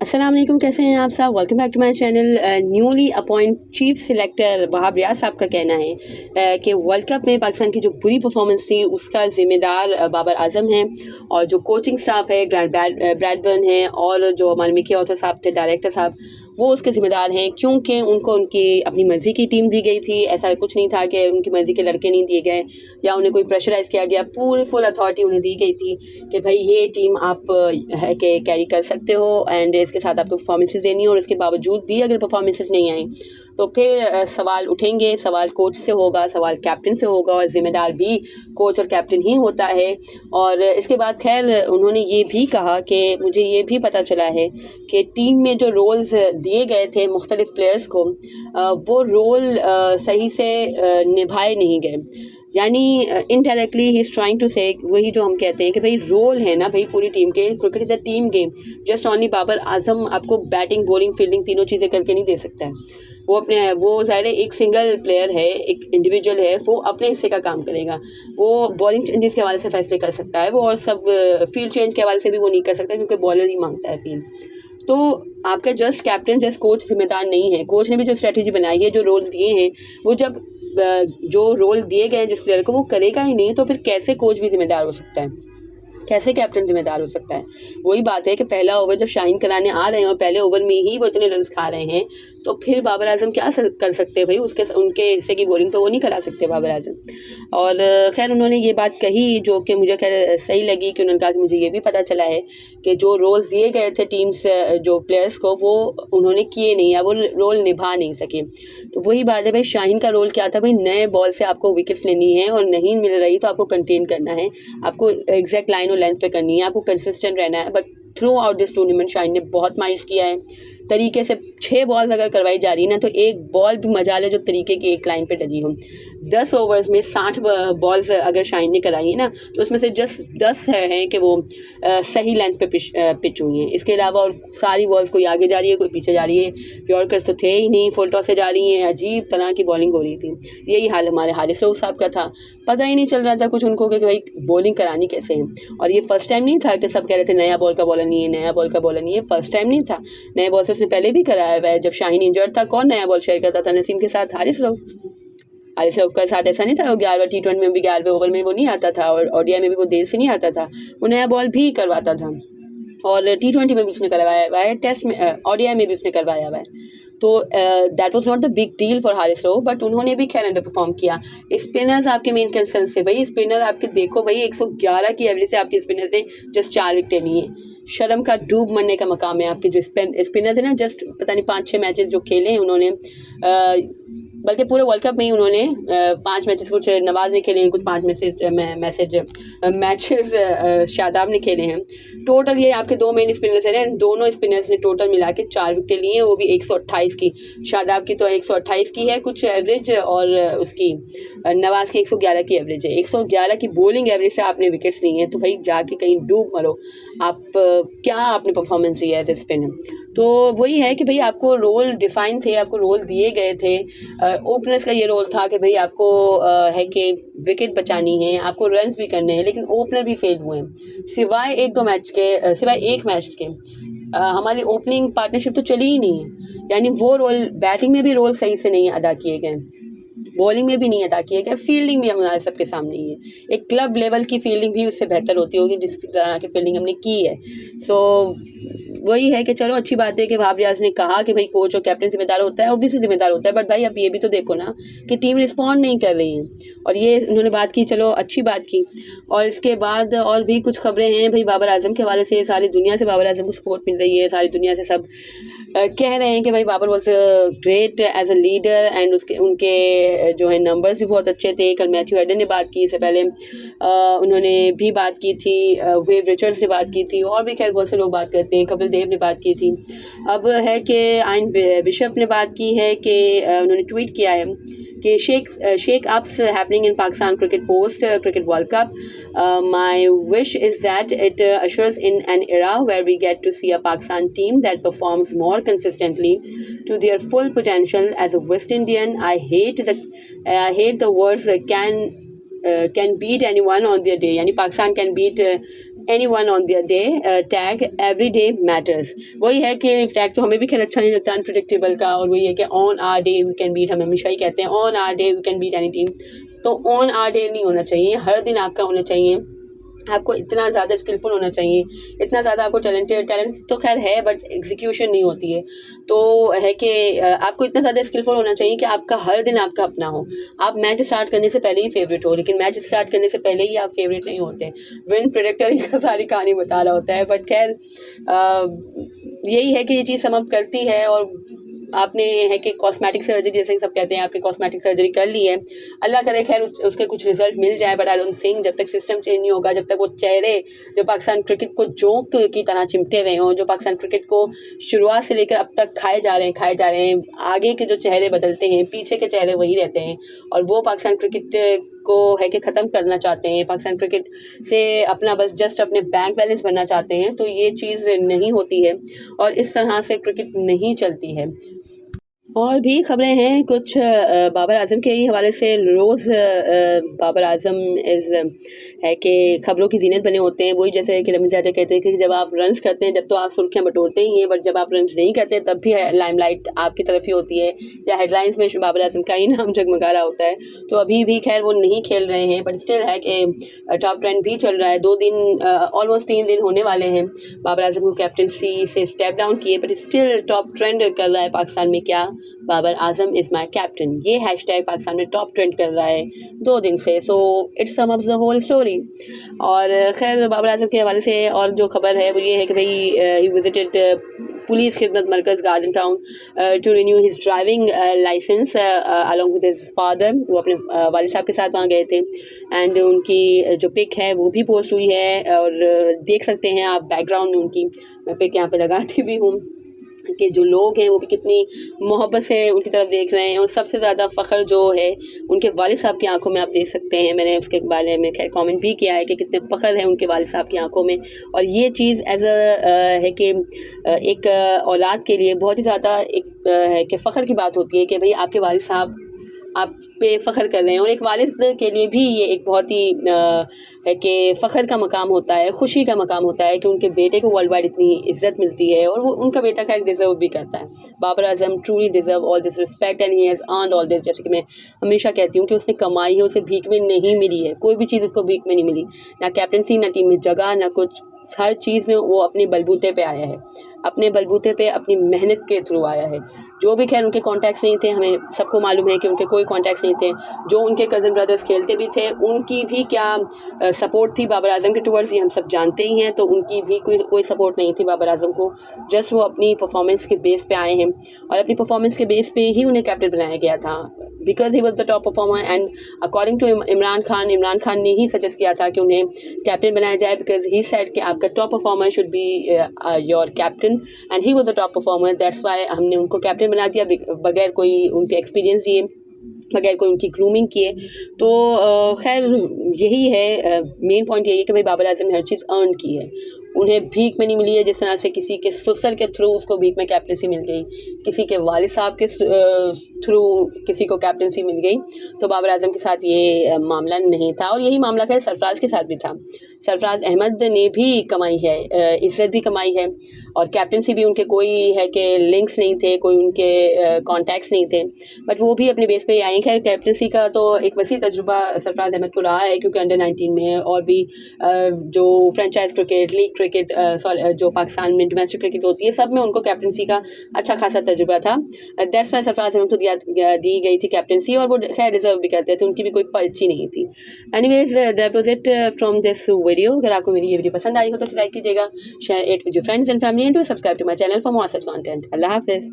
अस्सलाम वालेकुम, कैसे हैं आप सब। Welcome back to my channel. Newly appoint chief selector Wahab Riaz sahab का कहना है कि वर्ल्ड कप में पाकिस्तान की जो बुरी परफॉर्मेंस थी उसका ज़िम्मेदार बाबर आजम हैं, और जो कोचिंग स्टाफ है ब्रैडबर्न है, और जो हमारे मिकी ऑथर साहब थे डायरेक्टर साहब, वो उसके ज़िम्मेदार हैं, क्योंकि उनको उनकी अपनी मर्ज़ी की टीम दी गई थी। ऐसा कुछ नहीं था कि उनकी मर्ज़ी के लड़के नहीं दिए गए या उन्हें कोई प्रेशराइज़ किया गया। पूरी फुल अथॉरिटी उन्हें दी गई थी कि भाई ये टीम आप है कि कैरी कर सकते हो, एंड इसके साथ आपको परफॉर्मेंसेस देनी है। और इसके बावजूद भी अगर परफॉर्मेंसेस नहीं आई तो फिर सवाल उठेंगे। सवाल कोच से होगा, सवाल कैप्टन से होगा, और ज़िम्मेदार भी कोच और कैप्टन ही होता है। और इसके बाद खैर उन्होंने ये भी कहा कि मुझे ये भी पता चला है कि टीम में जो रोल्स दिए गए थे मुख्तलिफ प्लेयर्स को, वो रोल सही से निभाए नहीं गए। यानी indirectly he is trying to say, वही जो हम कहते हैं कि भाई रोल है ना भाई पूरी टीम के। Cricket is a team game. Just only Babar Azam आपको बैटिंग बॉलिंग फील्डिंग तीनों चीज़ें करके नहीं दे सकता है। वो ज़ाहिर है एक सिंगल प्लेयर है, एक इंडिविजुअल है, वो अपने हिस्से का काम करेगा। वो बॉलिंग चेंजेस के हवाले से फैसले कर सकता है वो, और सब फील्ड चेंज के हवाले से भी वो नहीं कर सकता, क्योंकि बॉलर ही मांगता है फील्ड। तो आपका जस्ट कैप्टन जस्ट कोच जिम्मेदार नहीं है। कोच ने भी जो स्ट्रेटजी बनाई है, जो रोल्स दिए हैं, वो जब जो रोल दिए गए हैं जिस प्लेयर को वो करेगा ही नहीं, तो फिर कैसे कोच भी जिम्मेदार हो सकता है, कैसे कैप्टन जिम्मेदार हो सकता है। वही बात है कि पहला ओवर जब शाहीन कराने आ रहे हैं और पहले ओवर में ही वो इतने रन खा रहे हैं, तो फिर बाबर आजम क्या कर सकते हैं भाई। उनके हिस्से की बॉलिंग तो वो नहीं करा सकते बाबर आजम। और खैर उन्होंने ये बात कही जो कि मुझे खैर सही लगी, कि उन्होंने कहा कि मुझे ये भी पता चला है कि जो रोल्स दिए गए थे टीम्स जो प्लेयर्स को, वो उन्होंने किए नहीं या वो रोल निभा नहीं सके। तो वही बात है भाई, शाहीन का रोल क्या था भाई, नए बॉल से आपको विकेट लेनी है, और नहीं मिल रही तो आपको कंटेन करना है, आपको एग्जैक्ट लाइन और लेंथ पे करनी है, आपको कंसिस्टेंट रहना है। But through out this tournament Shaheen ने बहुत माइश किया है तरीके से। 6 बॉल्स अगर करवाई जा रही है ना, तो एक बॉल भी मजा ले जो तरीके की एक लाइन पे डली हो। 10 ओवर्स में 60 बॉल्स अगर शाहीन ने कराई है ना, तो उसमें से जस्ट 10 हैं कि वो सही लेंथ पे पिच हुई हैं। इसके अलावा और सारी बॉल्स कोई आगे जा रही है, कोई पीछे जा रही है। यॉर्कर्स तो थे ही नहीं, फुल टॉस से जा रही हैं, अजीब तरह की बॉलिंग हो रही थी। यही हाल हमारे हारिस रऊफ साहब का था। पता ही नहीं चल रहा था कुछ उनको कि भाई बॉलिंग करानी कैसे है। और ये फर्स्ट टाइम नहीं था कि सब कह रहे थे नया बॉल का बॉलर नहीं है, नया बॉल का बॉलर नहीं है। फर्स्ट टाइम नहीं था, नए बॉल से उसने पहले भी कराया हुआ है। जब शाहीन इंजर्ड था, कौन नया बॉल शेयर करता था नसीम के साथ? हारिस रऊफ का साथ ऐसा नहीं था। वो 11वें T20 में भी 11वें ओवर में वो नहीं आता था, और ओडीआई में भी वो देर से नहीं आता था, वो नया बॉल भी करवाता था। और T20 में भी उसने करवाया हुआ है, टेस्ट में ओडीआई में भी उसने करवाया हुआ है। तो that was not the big deal for Haris Rauf, but उन्होंने भी खैर अंडर परफॉर्म किया। स्पिनर्स आपके मेन कंसर्न से भाई, स्पिनर आपके देखो भाई 111 की एवरेज से आपके स्पिनर ने जस्ट 4 विकेट लिए। शर्म का डूब मरने का मकाम है आपके जो स्पिनर्स है ना। जस्ट पता नहीं 5-6 मैचेस जो खेले हैं उन्होंने, बल्कि पूरे वर्ल्ड कप में ही उन्होंने 5 मैचेस, कुछ नवाज ने खेले हैं, कुछ 5 मैचेस शादाब ने खेले हैं। टोटल ये आपके 2 मेन स्पिनर्स हैं, दोनों स्पिनर्स ने टोटल मिला के 4 विकेट लिए हैं, वो भी 128 की। शादाब की तो 128 की है कुछ एवरेज, और उसकी नवाज की 111 की एवरेज है। 111 की बॉलिंग एवरेज से आपने विकेट्स लिए हैं, तो भाई जाके कहीं डूब मरो आप। क्या आपने परफॉर्मेंस दी है एज ए स्पिनर। तो वही है कि भाई आपको रोल डिफाइन थे, आपको रोल दिए गए थे। ओपनर्स का ये रोल था कि भाई आपको है कि विकेट बचानी है, आपको रन्स भी करने हैं, लेकिन ओपनर भी फेल हुए हैं। सिवाय एक मैच के हमारी ओपनिंग पार्टनरशिप तो चली ही नहीं है। यानी वो रोल, बैटिंग में भी रोल सही से नहीं अदा किए गए, बॉलिंग में भी नहीं अदा किए गए, फील्डिंग भी हमारे सबके सामने ही है। एक क्लब लेवल की फील्डिंग भी उससे बेहतर होती होगी जिस तरह की फील्डिंग हमने की है। सो वही है कि चलो अच्छी बात है कि वहाब रियाज ने कहा कि भाई कोच और कैप्टन जिम्मेदार होता है, ऑब्वियसली जिम्मेदार होता है। बट भाई अब ये भी तो देखो ना कि टीम रिस्पॉन्ड नहीं कर रही है, और ये उन्होंने बात की, चलो अच्छी बात की। और इसके बाद और भी कुछ खबरें हैं भाई बाबर आजम के हवाले से। सारी दुनिया से बाबर आजम को सपोर्ट मिल रही है, सारी दुनिया से सब कह रहे हैं कि भाई Babar was great as a leader, and उनके जो है नंबर्स भी बहुत अच्छे थे। कल मैथ्यू हेडन ने बात की, इससे पहले उन्होंने भी बात की थी, वेव रिचर्ड्स ने बात की थी, और भी खैर बहुत से लोग बात करते हैं, कपिल देव ने बात की थी। अब है कि आयन बिशप ने बात की है कि उन्होंने ट्वीट किया है कि shake ups happening in Pakistan cricket post cricket world cup, my wish is that it ushers in an era where we get to see a Pakistan team that performs more consistently to their full potential. As a West Indian, I hate the words can beat anyone on their day. यानी Pakistan can beat anyone on their day tag every day matters. वही है कि tag तो हमें भी खैर अच्छा नहीं लगता अनप्रिडिक्टेबल का, और वही है कि on our day we can beat, हम हमेशा ही कहते हैं on our day we can beat any team. तो ऑन आर डे नहीं होना चाहिए, हर दिन आपका होना चाहिए। आपको इतना ज़्यादा स्किलफुल होना चाहिए, इतना ज़्यादा आपको टैलेंट तो खैर है बट एग्जीक्यूशन नहीं होती है। तो है कि आपको इतना ज़्यादा स्किलफुल होना चाहिए कि आपका हर दिन आपका अपना हो। आप मैच स्टार्ट करने से पहले ही फेवरेट हो, लेकिन मैच स्टार्ट करने से पहले ही आप फेवरेट नहीं होते। विन प्रेडिक्टर ही सारी कहानी बता रहा होता है, बट खैर यही है कि ये चीज़ समअप करती है। और आपने है कि कॉस्मेटिक सर्जरी, जैसे सब कहते हैं, आपने कॉस्मेटिक सर्जरी कर ली है, अल्लाह करे खैर उसके कुछ रिजल्ट मिल जाए, बट आई डोंट थिंक जब तक सिस्टम चेंज नहीं होगा, जब तक वो चेहरे जो पाकिस्तान क्रिकेट को जोंक की तरह चिमटे हुए हों, जो पाकिस्तान क्रिकेट को शुरुआत से लेकर अब तक खाए जा रहे हैं, आगे के जो चेहरे बदलते हैं, पीछे के चेहरे वही रहते हैं, और वो पाकिस्तान क्रिकेट को है कि ख़त्म करना चाहते हैं, पाकिस्तान क्रिकेट से अपना बस जस्ट अपने बैंक बैलेंस भरना चाहते हैं, तो ये चीज़ नहीं होती है और इस तरह से क्रिकेट नहीं चलती है। और भी ख़बरें हैं कुछ बाबर आज़म के ही हवाले से। रोज़ बाबर आज़म है कि ख़बरों की ज़ीनत बने होते हैं। वही जैसे कि रमीज़ जाजा कहते हैं कि जब आप रन्स करते हैं जब तो आप सुर्खियाँ बटोरते ही हैं, बट जब आप रन्स नहीं करते तब भी लाइमलाइट आपकी तरफ ही होती है, या हेडलाइंस में बाबर आज़म का ही नाम जगमगा रहा होता है। तो अभी भी खैर वो नहीं खेल रहे हैं, बट स्टिल है कि टॉप ट्रेंड भी चल रहा है। 2 दिन ऑलमोस्ट 3 दिन होने वाले हैं बाबर आज़म को कैप्टनसी से स्टेप डाउन किए, बट स्टिल टॉप ट्रेंड कर रहा है पाकिस्तान में। क्या Babar Azam is my captain, ये हैशटैग पाकिस्तान में टॉप ट्रेंड कर रहा है 2 दिन से। So it's some of the whole story. और खैर बाबर आज़म के हवाले से और जो खबर है वो ये है कि भाई he visited police Khidmat Markaz Garden Town to renew his driving licence along with his father. वो अपने वालिद साहब के साथ वहाँ गए थे, एंड उनकी जो पिक है वो भी पोस्ट हुई है, और देख सकते हैं आप बैकग्राउंड में उनकी, मैं पिक यहाँ पे लगाती भी हूँ कि जो लोग हैं वो भी कितनी मोहब्बत से उनकी तरफ देख रहे हैं। और सबसे ज़्यादा फ़ख्र जो है उनके वालिद साहब की आंखों में आप देख सकते हैं। मैंने उसके बारे में खैर कमेंट भी किया है कि कितने फ़ख्र है उनके वालिद साहब की आंखों में। और ये चीज़ एज है कि एक औलाद के लिए बहुत ही ज़्यादा एक है कि फ़ख्र की बात होती है कि भाई आपके वालिद साहब आप पे फ़ख्र कर रहे हैं। और एक वालिद के लिए भी ये एक बहुत ही है कि फ़ख्र का मकाम होता है, खुशी का मकाम होता है कि उनके बेटे को वर्ल्ड वाइड इतनी इज़्ज़त मिलती है, और वो उनका बेटा खैर डिज़र्व भी करता है। Babar Azam truly deserve all this respect and he has earned all this. जैसे कि मैं हमेशा कहती हूँ कि उसने कमाई है, उसे भीख में नहीं मिली है, कोई भी चीज़ उसको भीख में नहीं मिली, ना कैप्टनसी, ना टीम में जगह, ना कुछ। हर चीज़ में वो अपने बलबूते पे आया है, अपने बलबूते पे अपनी मेहनत के थ्रू आया है। जो भी खैर उनके कॉन्टैक्ट्स नहीं थे, हमें सबको मालूम है कि उनके कोई कॉन्टैक्ट्स नहीं थे। जो उनके कज़न ब्रदर्स खेलते भी थे उनकी भी क्या सपोर्ट थी बाबर आज़म के टुवर्ड्स, ये हम सब जानते ही हैं। तो उनकी भी कोई सपोर्ट नहीं थी बाबर आज़म को, जस्ट वो अपनी परफॉर्मेंस के बेस पे आए हैं, और अपनी परफॉर्मेंस के बेस पे ही उन्हें कैप्टन बनाया गया था, because he was the top performer. And according to Imran Khan ने ही सजेस्ट किया था कि उन्हें कैप्टन बनाया जाए, बिकॉज ही सेड कि आपका top performer should be your captain, and he was the top performer. That's why हमने उनको कैप्टन बना दिया, बगैर कोई उनके एक्सपीरियंस दिए, बगैर कोई उनकी ग्रूमिंग किए। तो खैर यही है, मेन पॉइंट यही है कि भाई बाबर आज़म ने हर चीज़ अर्न की है, उन्हें भीख में नहीं मिली है। जिस तरह से किसी के ससुर के थ्रू उसको भीख में कैप्टनसी मिल गई, किसी के वालिद साहब के थ्रू किसी को कैप्टनसी मिल गई, तो बाबर आज़म के साथ ये मामला नहीं था। और यही मामला खैर सरफराज के साथ भी था। सरफराज अहमद ने भी कमाई है, इज़्ज़त भी कमाई है, और कैप्टनसी भी उनके कोई है कि लिंक्स नहीं थे, कोई उनके कॉन्टैक्ट्स नहीं थे, बट वो भी अपने बेस पे आई। खैर कैप्टनसी का तो एक वसी तजुर्बा सरफराज अहमद को रहा है, क्योंकि अंडर 19 में और भी जो फ्रेंचाइज क्रिकेट, लीग क्रिकेट, जो पाकिस्तान में डोमेस्टिक क्रिकेट होती है, सब में उनको कैप्टनसी का अच्छा खासा तजुर्बा था। दैट्स वाई सरफराज अहमद को दी गई थी कैप्टनसी, और वो खैर डिजर्व भी करते थे, उनकी भी कोई पर्ची नहीं थी। Anyways that was it from this video. अगर आपको मेरी ये वीडियो पसंद आई हो तो लाइक कीजिएगा, share it with your friends and family, and do subscribe to my channel for more such content. अल्लाह हाफिज़।